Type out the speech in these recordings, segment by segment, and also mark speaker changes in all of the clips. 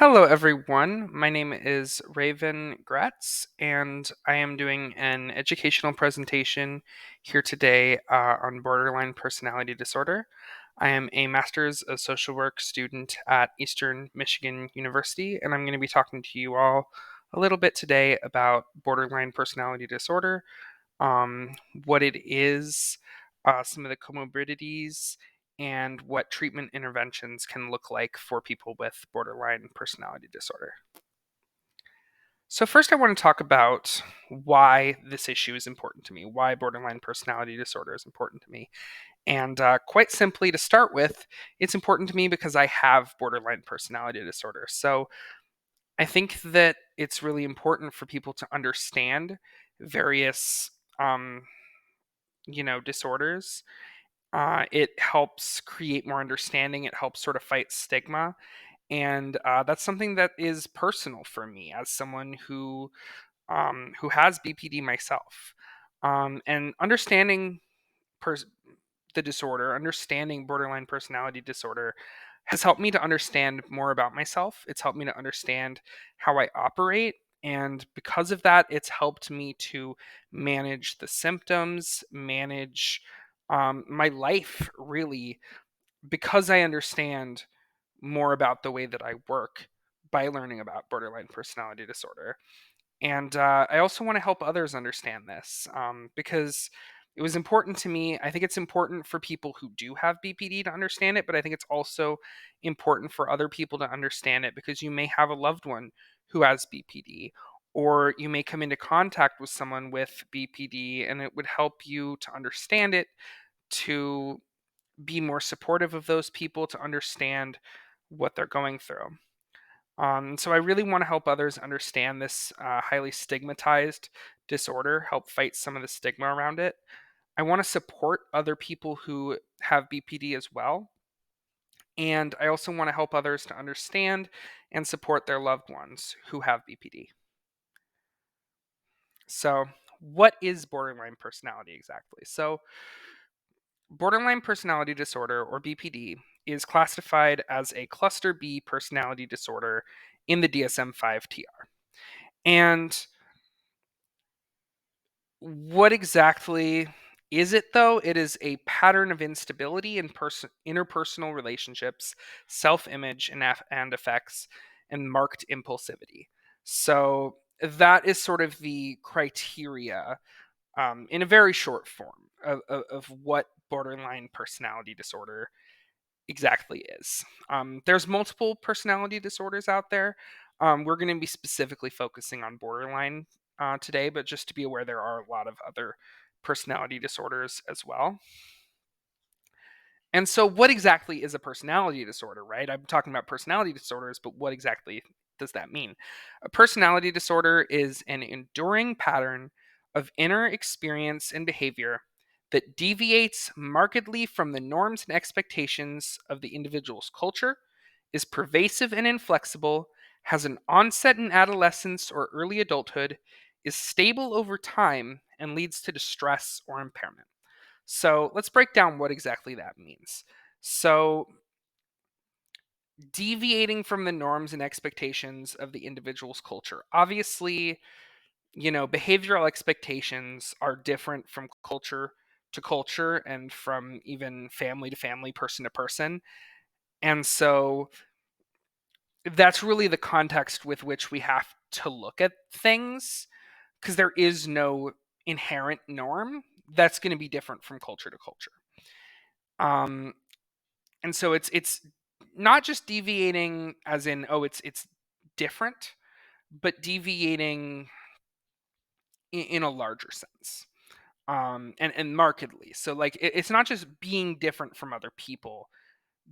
Speaker 1: Hello, everyone. My name is Raven Gratz, and I am doing an educational presentation here today on borderline personality disorder. I am a master's of social work student at Eastern Michigan University, and I'm going to be talking to you all a little bit today about borderline personality disorder, um, what it is, some of the comorbidities, and what treatment interventions can look like for people with borderline personality disorder. So, first, I want to talk about why this issue is important to me, why borderline personality disorder is important to me. And quite simply, to start with, it's important to me because I have borderline personality disorder. So, I think that it's really important for people to understand various disorders. It helps create more understanding. It helps sort of fight stigma, and that's something that is personal for me as someone who has BPD myself. And understanding pers- the disorder, understanding borderline personality disorder, has helped me to understand more about myself. It's helped me to understand how I operate. And because of that, it's helped me to manage the symptoms, manage my life really, because I understand more about the way that I work by learning about borderline personality disorder. And I also want to help others understand this because it was important to me. I think it's important for people who do have BPD to understand it, but I think it's also important for other people to understand it because you may have a loved one who has BPD, or you may come into contact with someone with BPD, and it would help you to understand it, to be more supportive of those people, to understand what they're going through. So I really want to help others understand this highly stigmatized disorder, help fight some of the stigma around it. I want to support other people who have BPD as well. And I also want to help others to understand and support their loved ones who have BPD. So, what is borderline personality exactly? So, borderline personality disorder, or BPD, is classified as a cluster B personality disorder in the DSM 5 TR. And what exactly is it, though? It is a pattern of instability in interpersonal relationships, self image, and effects, and marked impulsivity. So, that is sort of the criteria in a very short form of what borderline personality disorder exactly is. There's multiple personality disorders out there. We're going to be specifically focusing on borderline today, but just to be aware, there are a lot of other personality disorders as well. And so, what exactly is a personality disorder, right? I'm talking about personality disorders, but what exactly does that mean? A personality disorder is an enduring pattern of inner experience and behavior that deviates markedly from the norms and expectations of the individual's culture, is pervasive and inflexible, has an onset in adolescence or early adulthood, is stable over time, and leads to distress or impairment. So let's break down what exactly that means. So, deviating from the norms and expectations of the individual's culture. Obviously, behavioral expectations are different from culture to culture and from even family to family, person to person. And so that's really the context with which we have to look at things because there is no inherent norm that's going to be different from culture to culture. Um, and so it's not just deviating as in, oh, it's different, but deviating in a larger sense, and markedly. So like it's not just being different from other people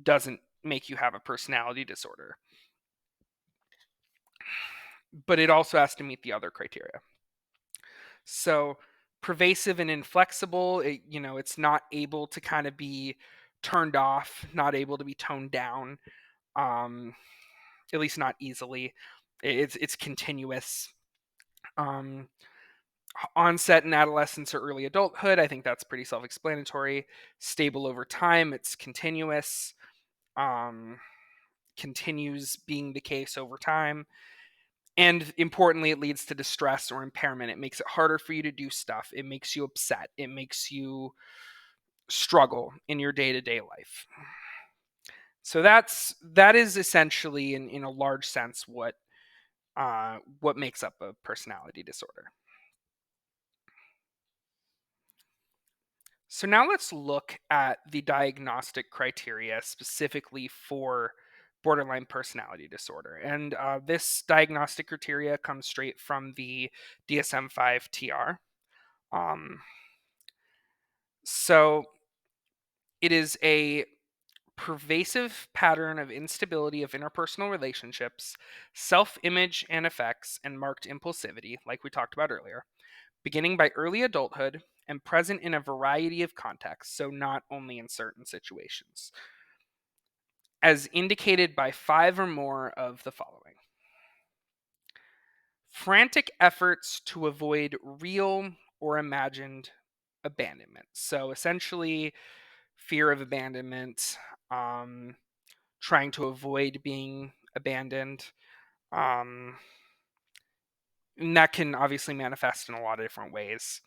Speaker 1: doesn't make you have a personality disorder, but it also has to meet the other criteria. So pervasive and inflexible, it's not able to kind of be turned off, not able to be toned down, um, at least not easily. It's continuous. Um, Onset in adolescence or early adulthood, I think that's pretty self-explanatory. Stable over time, it's continuous. Um, continues being the case over time. And importantly, it leads to distress or impairment. It makes it harder for you to do stuff. It makes you upset. It makes you struggle in your day-to-day life. So that is essentially, in a large sense, what makes up a personality disorder. So now let's look at the diagnostic criteria specifically for borderline personality disorder. And this diagnostic criteria comes straight from the DSM-5 TR. Um, so it is a pervasive pattern of instability of interpersonal relationships, self image and effects, and marked impulsivity, like we talked about earlier, beginning by early adulthood and present in a variety of contexts, so not only in certain situations, as indicated by 5 or more of the following: frantic efforts to avoid real or imagined abandonment. So essentially, fear of abandonment, um, trying to avoid being abandoned. Um, and that can obviously manifest in a lot of different ways.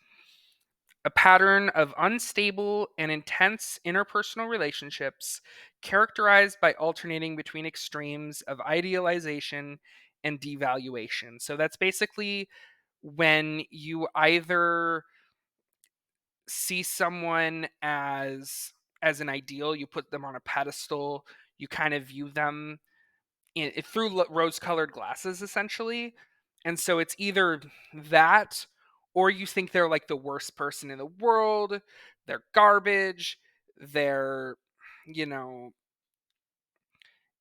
Speaker 1: A pattern of unstable and intense interpersonal relationships characterized by alternating between extremes of idealization and devaluation. So that's basically when you either see someone as an ideal, you put them on a pedestal, you kind of view them through rose-colored glasses, essentially. And so it's either that, or you think they're like the worst person in the world. They're garbage. They're, you know,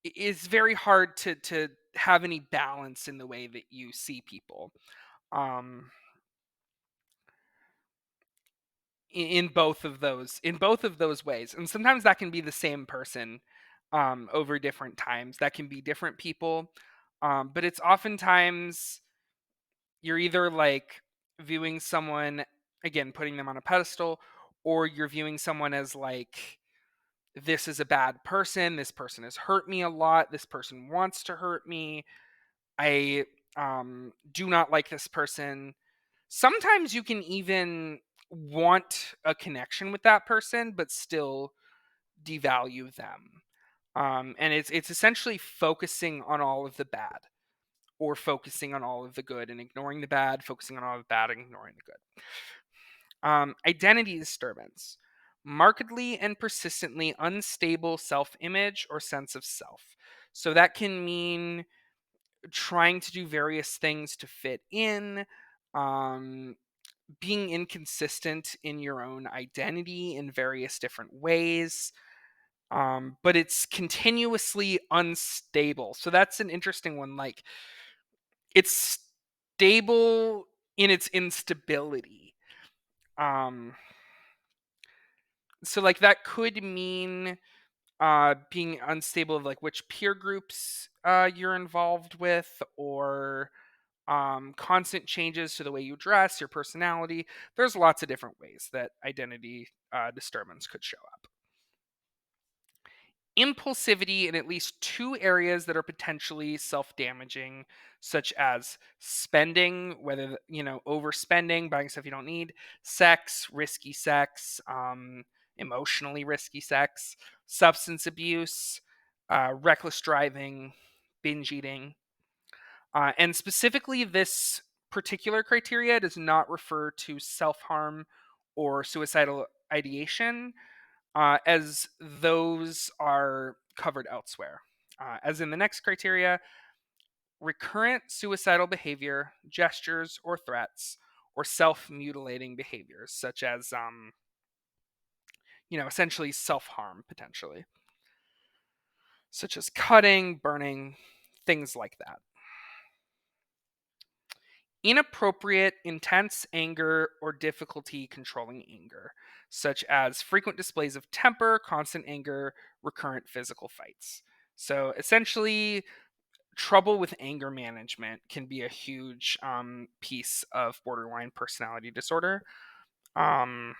Speaker 1: it's very hard to have any balance in the way that you see people. Um, in both of those ways, and sometimes that can be the same person over different times. That can be different people, but it's oftentimes you're either like viewing someone, again, putting them on a pedestal, or you're viewing someone as like, this is a bad person, this person has hurt me a lot, this person wants to hurt me, I do not like this person. Sometimes you can even want a connection with that person but still devalue them. And it's essentially focusing on all of the bad, or focusing on all of the good and ignoring the bad, focusing on all of the bad and ignoring the good. Identity disturbance: markedly and persistently unstable self image or sense of self. So that can mean trying to do various things to fit in, um, being inconsistent in your own identity in various different ways. But it's continuously unstable. So that's an interesting one. Like, it's stable in its instability. Um, so like that could mean being unstable of like which peer groups you're involved with, or constant changes to the way you dress, your personality. There's lots of different ways that identity disturbance could show up. Impulsivity in at least 2 areas that are potentially self-damaging, such as spending, whether overspending, buying stuff you don't need, risky sex, emotionally risky sex, substance abuse, reckless driving, binge eating. And specifically, this particular criteria does not refer to self-harm or suicidal ideation, as those are covered elsewhere. As in the next criteria, recurrent suicidal behavior, gestures, or threats, or self mutilating behaviors, such as, essentially self harm potentially, such as cutting, burning, things like that. Inappropriate, intense anger, or difficulty controlling anger, such as frequent displays of temper, constant anger, recurrent physical fights. So essentially, trouble with anger management can be a huge piece of borderline personality disorder. Um,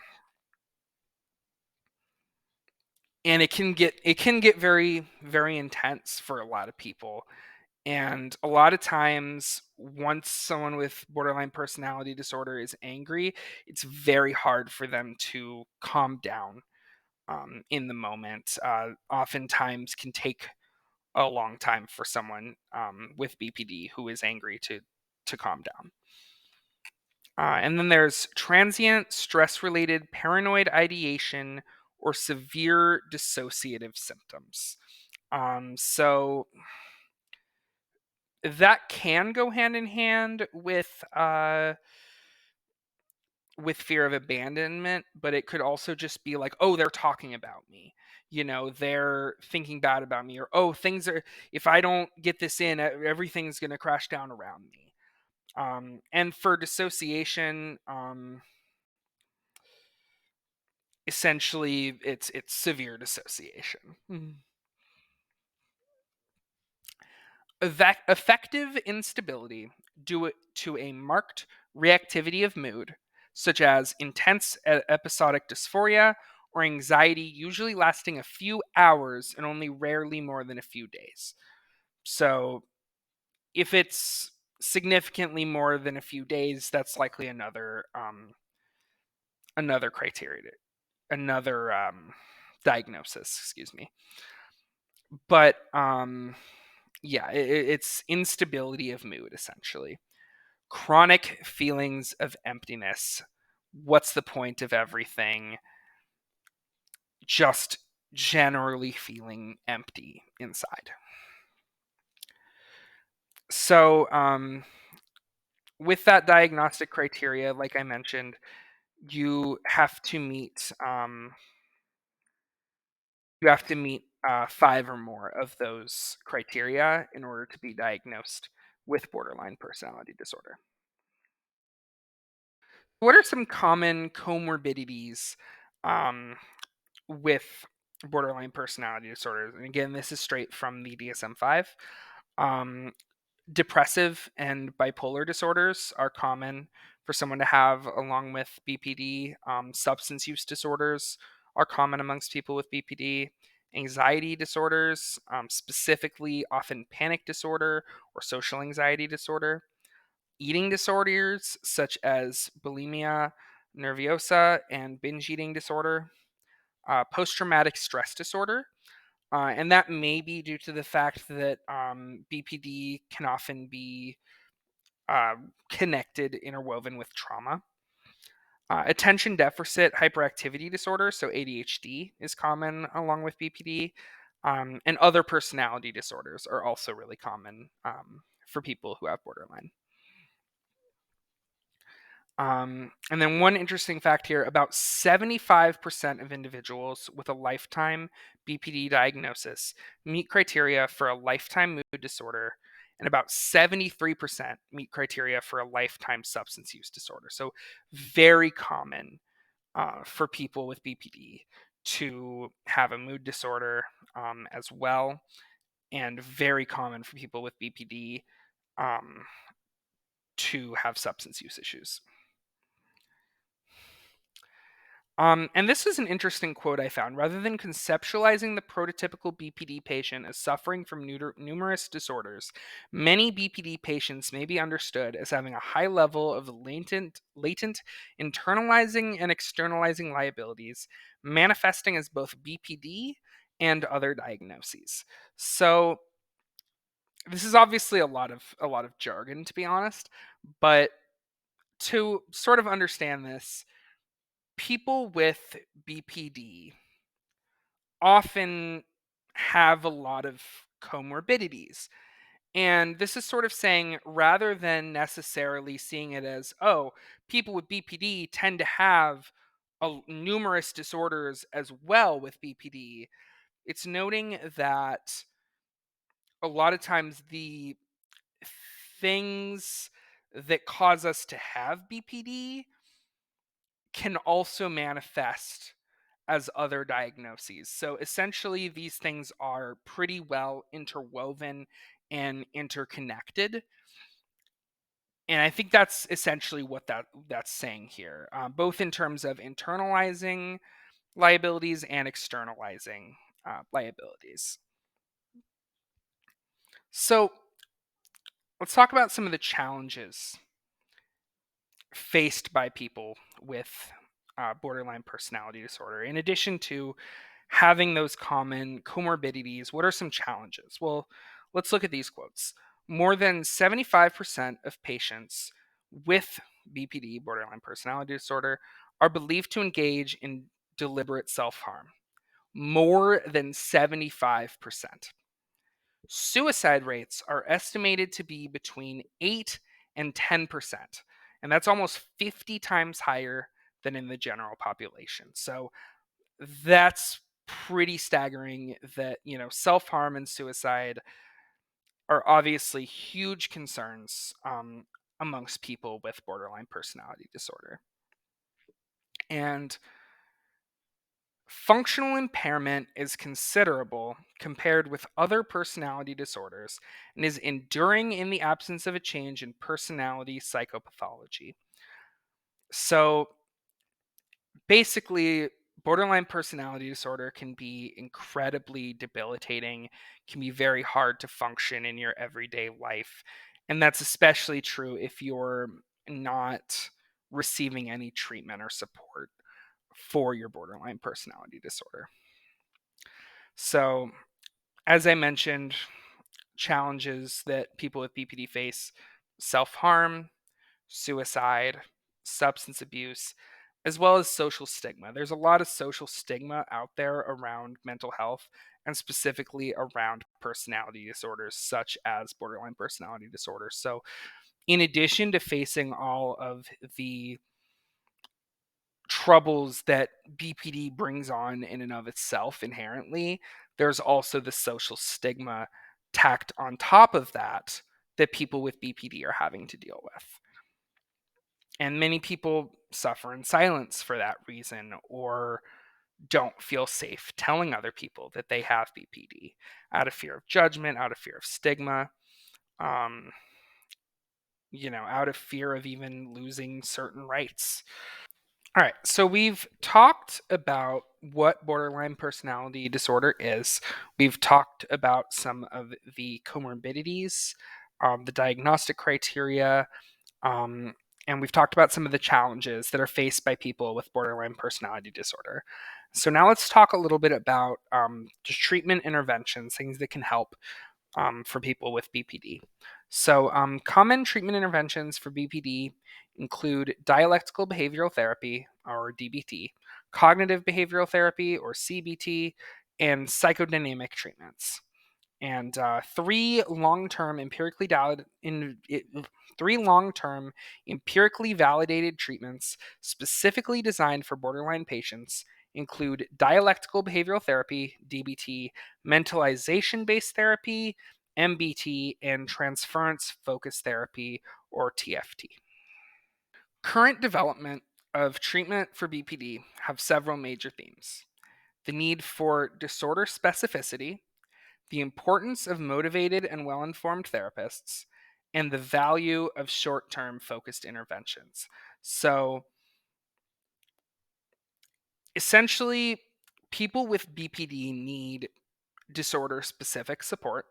Speaker 1: and it can get very very intense for a lot of people. And a lot of times, once someone with borderline personality disorder is angry, it's very hard for them to calm down in the moment. Oftentimes, can take a long time for someone with BPD who is angry to calm down. And then there's transient stress related paranoid ideation or severe dissociative symptoms. So that can go hand in hand with fear of abandonment, but it could also just be like, oh, they're talking about me. They're thinking bad about me, or oh, things are, if I don't get this in, everything's going to crash down around me. And for dissociation, essentially it's severe dissociation. Affective instability due to a marked reactivity of mood, such as intense episodic dysphoria or anxiety, usually lasting a few hours and only rarely more than a few days. So, if it's significantly more than a few days, that's likely another criteria, another diagnosis. Excuse me. But yeah, it's instability of mood essentially. Chronic feelings of emptiness. What's the point of everything? Just generally feeling empty inside. So, with that diagnostic criteria, like I mentioned, you have to meet five or more of those criteria in order to be diagnosed with borderline personality disorder. What are some common comorbidities um, with borderline personality disorders? And again, this is straight from the DSM-5. Um, Depressive and bipolar disorders are common for someone to have, along with BPD. Substance use disorders are common amongst people with BPD. Anxiety disorders, specifically often panic disorder or social anxiety disorder. Eating disorders such as bulimia nerviosa and binge eating disorder. Post traumatic stress disorder, and that may be due to the fact that BPD can often be uh, connected, interwoven with trauma. Attention deficit hyperactivity disorder, so ADHD, is common along with BPD. And other personality disorders are also really common for people who have borderline. And then one interesting fact here, about 75% of individuals with a lifetime BPD diagnosis meet criteria for a lifetime mood disorder, and about 73% meet criteria for a lifetime substance use disorder. So, very common for people with BPD to have a mood disorder as well, and very common for people with BPD um, to have substance use issues. And this is an interesting quote I found. Rather than conceptualizing the prototypical BPD patient as suffering from numerous disorders, many BPD patients may be understood as having a high level of latent internalizing and externalizing liabilities, manifesting as both BPD and other diagnoses. So this is obviously a lot of jargon, to be honest, but to sort of understand this, people with BPD often have a lot of comorbidities. And this is sort of saying, rather than necessarily seeing it as, oh, people with BPD tend to have numerous disorders as well with BPD, it's noting that a lot of times the things that cause us to have BPD can also manifest as other diagnoses. So essentially, these things are pretty well interwoven and interconnected. And I think that's essentially what that's saying here, both in terms of internalizing liabilities and externalizing liabilities. So let's talk about some of the challenges faced by people with borderline personality disorder. In addition to having those common comorbidities, what are some challenges? Well, let's look at these quotes. More than 75% of patients with BPD, borderline personality disorder, are believed to engage in deliberate self harm. More than 75%. Suicide rates are estimated to be between 8 and 10%. And that's almost 50 times higher than in the general population. So that's pretty staggering that, self-harm and suicide are obviously huge concerns amongst people with borderline personality disorder. And functional impairment is considerable compared with other personality disorders and is enduring in the absence of a change in personality psychopathology. So basically, borderline personality disorder can be incredibly debilitating, can be very hard to function in your everyday life. And that's especially true if you're not receiving any treatment or support for your borderline personality disorder. So, as I mentioned, challenges that people with BPD face: self harm, suicide, substance abuse, as well as social stigma. There's a lot of social stigma out there around mental health and specifically around personality disorders such as borderline personality disorder. So, in addition to facing all of the troubles that BPD brings on in and of itself inherently, there's also the social stigma tacked on top of that that people with BPD are having to deal with. And many people suffer in silence for that reason or don't feel safe telling other people that they have BPD out of fear of judgment, out of fear of stigma, um, out of fear of even losing certain rights. All right, so we've talked about what borderline personality disorder is. We've talked about some of the comorbidities, the diagnostic criteria, um, and we've talked about some of the challenges that are faced by people with borderline personality disorder. So now let's talk a little bit about just treatment interventions, things that can help for people with BPD. So, common treatment interventions for BPD include dialectical behavioral therapy, or DBT, cognitive behavioral therapy, or CBT, and psychodynamic treatments. And three long-term empirically validated treatments specifically designed for borderline patients include dialectical behavioral therapy, DBT, mentalization-based therapy, MBT, and transference focused therapy, or TFT. Current development of treatment for BPD have several major themes: the need for disorder specificity, the importance of motivated and well informed therapists, and the value of short term focused interventions. So, essentially, people with BPD need disorder specific support.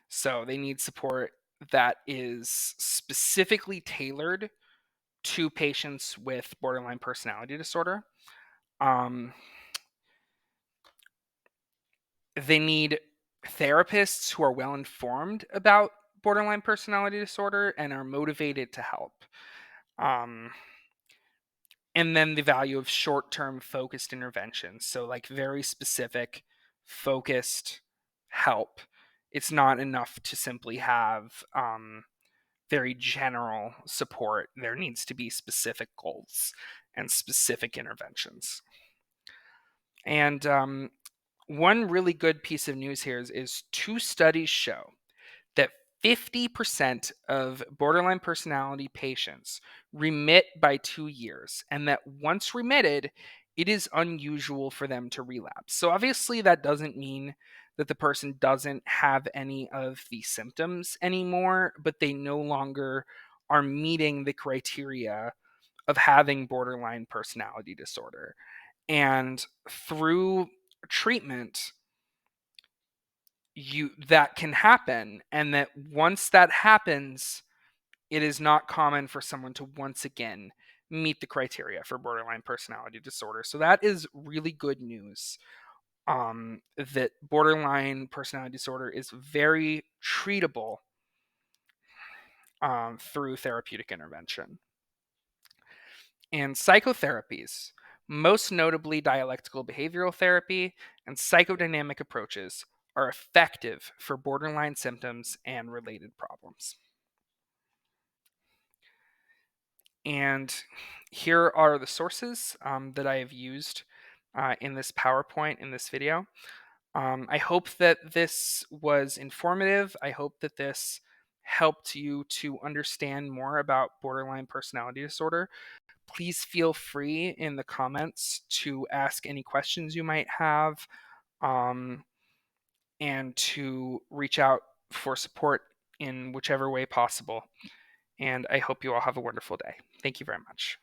Speaker 1: So, they need support that is specifically tailored to patients with borderline personality disorder. Um, they need therapists who are well informed about borderline personality disorder and are motivated to help. Um, and then the value of short term focused interventions. So, like very specific, focused help. It's not enough to simply have very general support. There needs to be specific goals and specific interventions. And one really good piece of news here is two studies show that 50% of borderline personality patients remit by 2 years, and that once remitted, it is unusual for them to relapse. So, obviously, that doesn't mean that the person doesn't have any of the symptoms anymore, but they no longer are meeting the criteria of having borderline personality disorder. And through treatment, that can happen, and that once that happens, it is not common for someone to once again meet the criteria for borderline personality disorder. So that is really good news. That borderline personality disorder is very treatable through therapeutic intervention. And psychotherapies, most notably dialectical behavioral therapy and psychodynamic approaches, are effective for borderline symptoms and related problems. And here are the sources that I have used in this PowerPoint, in this video. I hope that this was informative. I hope that this helped you to understand more about borderline personality disorder. Please feel free in the comments to ask any questions you might have, um, and to reach out for support in whichever way possible. And I hope you all have a wonderful day. Thank you very much.